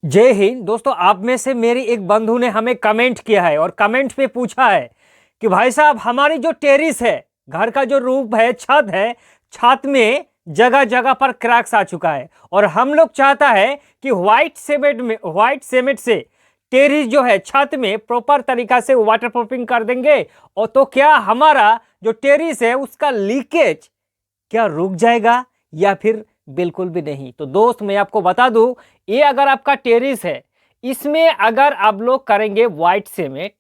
जय हिंद दोस्तों। आप में से मेरी एक बंधु ने हमें कमेंट किया है और कमेंट पे पूछा है कि भाई साहब हमारी जो टेरिस है, घर का जो रूफ है, छत है, छत में जगह जगह पर क्रैक्स आ चुका है और हम लोग चाहता है कि व्हाइट सीमेंट से टेरिस जो है छत में प्रॉपर तरीका से वाटर प्रूफिंग कर देंगे और तो क्या हमारा जो टेरिस है उसका लीकेज क्या रुक जाएगा या फिर बिल्कुल भी नहीं। तो दोस्त मैं आपको बता दूं, ये अगर आपका टेरिस है, इसमें अगर आप लोग करेंगे व्हाइट सीमेंट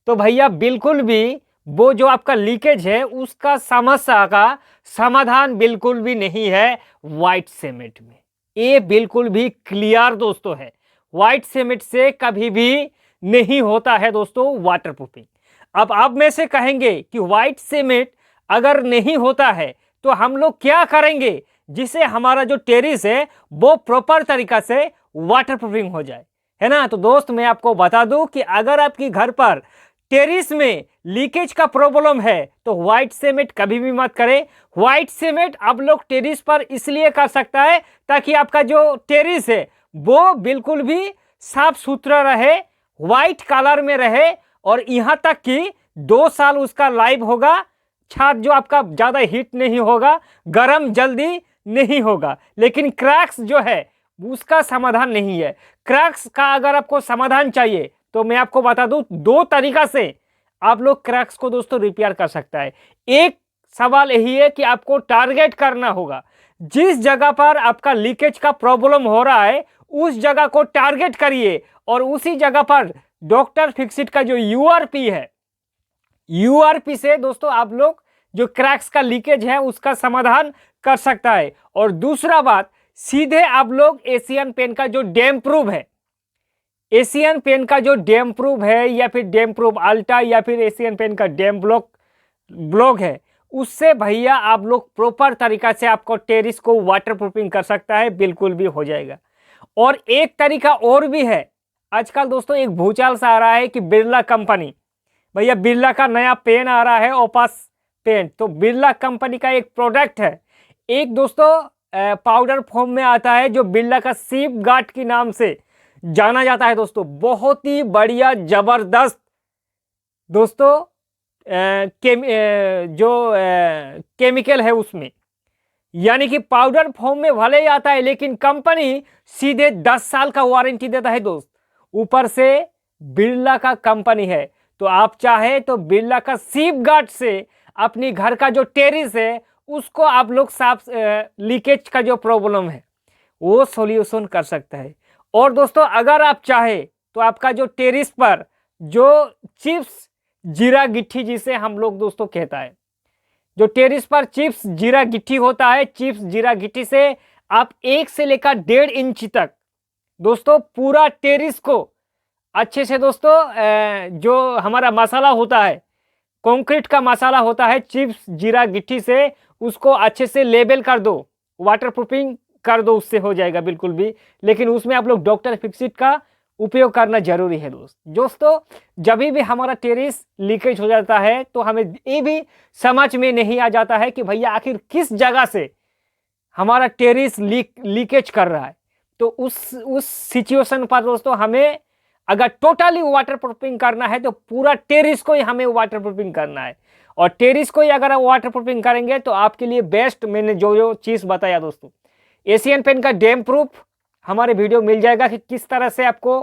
तो भैया बिल्कुल भी वो जो आपका लीकेज है उसका समस्या का समाधान बिल्कुल भी नहीं है व्हाइट सीमेंट में। ये बिल्कुल भी क्लियर दोस्तों है, व्हाइट सीमेंट से कभी भी नहीं होता है दोस्तों वाटर प्रूफिंग। अब आप में से कहेंगे कि व्हाइट सीमेंट अगर नहीं होता है तो हम लोग क्या करेंगे जिससे हमारा जो टेरिस है वो प्रॉपर तरीका से वाटर प्रूफिंग हो जाए, है ना। तो दोस्त मैं आपको बता दूं कि अगर आपकी घर पर टेरिस में लीकेज का प्रॉब्लम है तो व्हाइट सीमेंट कभी भी मत करें। व्हाइट सीमेंट आप लोग टेरिस पर इसलिए कर सकता है ताकि आपका जो टेरिस है वो बिल्कुल भी साफ सुथरा रहे, व्हाइट कलर में रहे और यहां तक कि 2 साल उसका लाइफ होगा। छत जो आपका ज्यादा हीट नहीं होगा, गर्म जल्दी नहीं होगा। लेकिन क्रैक्स जो है उसका समाधान नहीं है। क्रैक्स का अगर आपको समाधान चाहिए तो मैं आपको बता दूं, 2 तरीका से आप लोग क्रैक्स को दोस्तों रिपेयर कर सकता है। एक सवाल यही है कि आपको टारगेट करना होगा, जिस जगह पर आपका लीकेज का प्रॉब्लम हो रहा है उस जगह को टारगेट करिए और उसी जगह पर डॉक्टर फिक्सिट का जो यूआरपी है, यूआरपी से दोस्तों आप लोग जो क्रैक्स का लीकेज है उसका समाधान कर सकता है। और दूसरा बात, सीधे आप लोग एशियन पेंट का जो डैम प्रूफ है, एशियन पेंट का जो डैम प्रूफ है या फिर डैम प्रूफ अल्ट्रा या फिर एशियन पेंट का डैम ब्लॉक है, उससे भैया आप लोग प्रॉपर तरीका से आपको टेरिस को वाटर प्रूफिंग कर सकता है, बिल्कुल भी हो जाएगा। और एक तरीका और भी है, आजकल दोस्तों एक भूचाल सा आ रहा है कि बिरला कंपनी, भैया बिरला का नया पेन आ रहा है ओपास पेन। तो बिरला कंपनी का एक प्रोडक्ट है, एक दोस्तों पाउडर फॉर्म में आता है जो बिरला का सीप गार्ड के नाम से जाना जाता है दोस्तों। बहुत ही बढ़िया जबरदस्त दोस्तों केमिकल है उसमें, यानी कि पाउडर फॉर्म में भले ही आता है लेकिन कंपनी सीधे 10 साल का वारंटी देता है दोस्त। ऊपर से बिरला का कंपनी है, तो आप चाहे तो बिरला का सीप गार्ड से अपनी घर का जो टेरिस है उसको आप लोग साफ लीकेज का जो प्रॉब्लम है वो सॉल्यूशन कर सकता है। और दोस्तों अगर आप चाहे तो आपका जो टेरिस पर जो चिप्स जीरा गिट्टी जिसे हम लोग दोस्तों कहता है, जो टेरिस पर चिप्स जीरा गिट्टी होता है, चिप्स जीरा गिट्टी से आप 1 से लेकर 1.5 इंच तक दोस्तों पूरा टेरिस को अच्छे से दोस्तों जो हमारा मसाला होता है, कंक्रीट का मसाला होता है, चिप्स जीरा गिट्टी से उसको अच्छे से लेबल कर दो, वाटर प्रूफिंग कर दो, उससे हो जाएगा बिल्कुल भी। लेकिन उसमें आप लोग डॉक्टर फिक्सिट का उपयोग करना जरूरी है दोस्तों। जब भी हमारा टेरिस लीकेज हो जाता है तो हमें ये भी समझ में नहीं आ जाता है कि भैया आखिर किस जगह से हमारा टेरिस लीकेज कर रहा है। तो उस सिचुएशन पर दोस्तों हमें अगर टोटली वाटर प्रूफिंग करना है तो पूरा टेरिस को ही हमें वाटर प्रूफिंग करना है। और टेरिस को ही अगर आप वाटर प्रूफिंग करेंगे तो आपके लिए बेस्ट मैंने जो चीज़ बताया दोस्तों, एशियन पेंट का डैम प्रूफ हमारे वीडियो मिल जाएगा कि किस तरह से आपको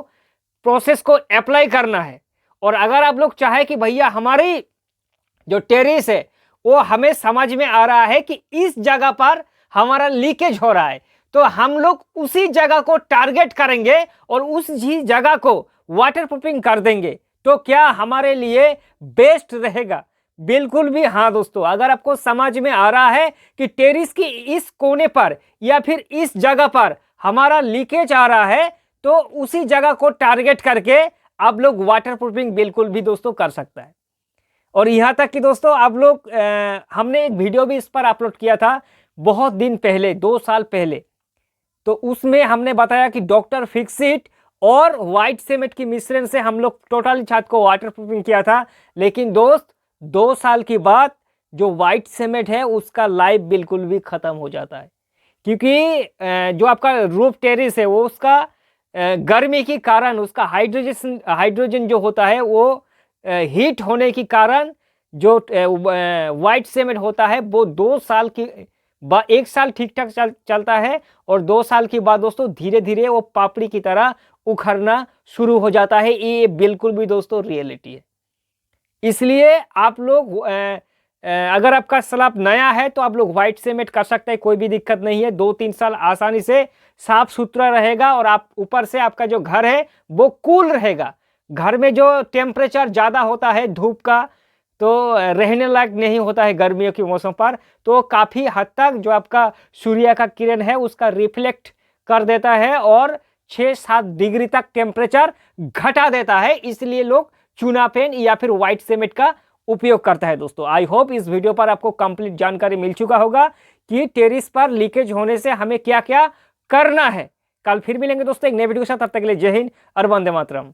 प्रोसेस को अप्लाई करना है। और अगर आप लोग चाहे कि भैया हमारी जो टेरिस है वो हमें समझ में आ रहा है कि इस जगह पर हमारा लीकेज हो रहा है, तो हम लोग उसी जगह को टारगेट करेंगे और उस जगह को वाटर प्रूफिंग कर देंगे, तो क्या हमारे लिए बेस्ट रहेगा? बिल्कुल भी हाँ दोस्तों। अगर आपको समझ में आ रहा है कि टेरिस की इस कोने पर या फिर इस जगह पर हमारा लीकेज आ रहा है तो उसी जगह को टारगेट करके आप लोग वाटर प्रूफिंग बिल्कुल भी दोस्तों कर सकता है। और यहाँ तक कि दोस्तों आप लोग हमने एक वीडियो भी इस पर अपलोड किया था बहुत दिन पहले, 2 साल पहले, तो उसमें हमने बताया कि डॉक्टर फिक्सिट और व्हाइट सीमेंट की मिश्रण से हम लोग टोटली छत को वाटर प्रूफिंग किया था। लेकिन दोस्त 2 साल के बाद जो व्हाइट सीमेंट है उसका लाइफ बिल्कुल भी खत्म हो जाता है, क्योंकि जो आपका रूफ टेरिस है वो उसका गर्मी के कारण उसका हाइड्रोजन जो होता है वो हीट होने के कारण जो व्हाइट सीमेंट होता है वो 2 साल की 1 साल ठीक ठाक चलता है, और 2 साल के बाद दोस्तों धीरे धीरे वो पापड़ी की तरह उखड़ना शुरू हो जाता है। ये बिल्कुल भी दोस्तों रियलिटी है। इसलिए आप लोग अगर आपका स्लैब नया है तो आप लोग व्हाइट सीमेंट कर सकते हैं, कोई भी दिक्कत नहीं है। 2-3 साल आसानी से साफ सुथरा रहेगा, और आप ऊपर से आपका जो घर है वो कूल रहेगा। घर में जो टेम्परेचर ज़्यादा होता है धूप का, तो रहने लायक नहीं होता है गर्मियों के मौसम पर, तो काफ़ी हद तक जो आपका सूर्य का किरण है उसका रिफ्लेक्ट कर देता है और 6-7 डिग्री तक टेम्परेचर घटा देता है। इसलिए लोग चूना पेन या फिर व्हाइट सीमेंट का उपयोग करता है। दोस्तों आई होप इस वीडियो पर आपको कंप्लीट जानकारी मिल चुका होगा कि टेरिस पर लीकेज होने से हमें क्या क्या करना है। कल फिर मिलेंगे दोस्तों एक नए वीडियो के साथ, तब तक के लिए जय हिंद और वंदे मातरम।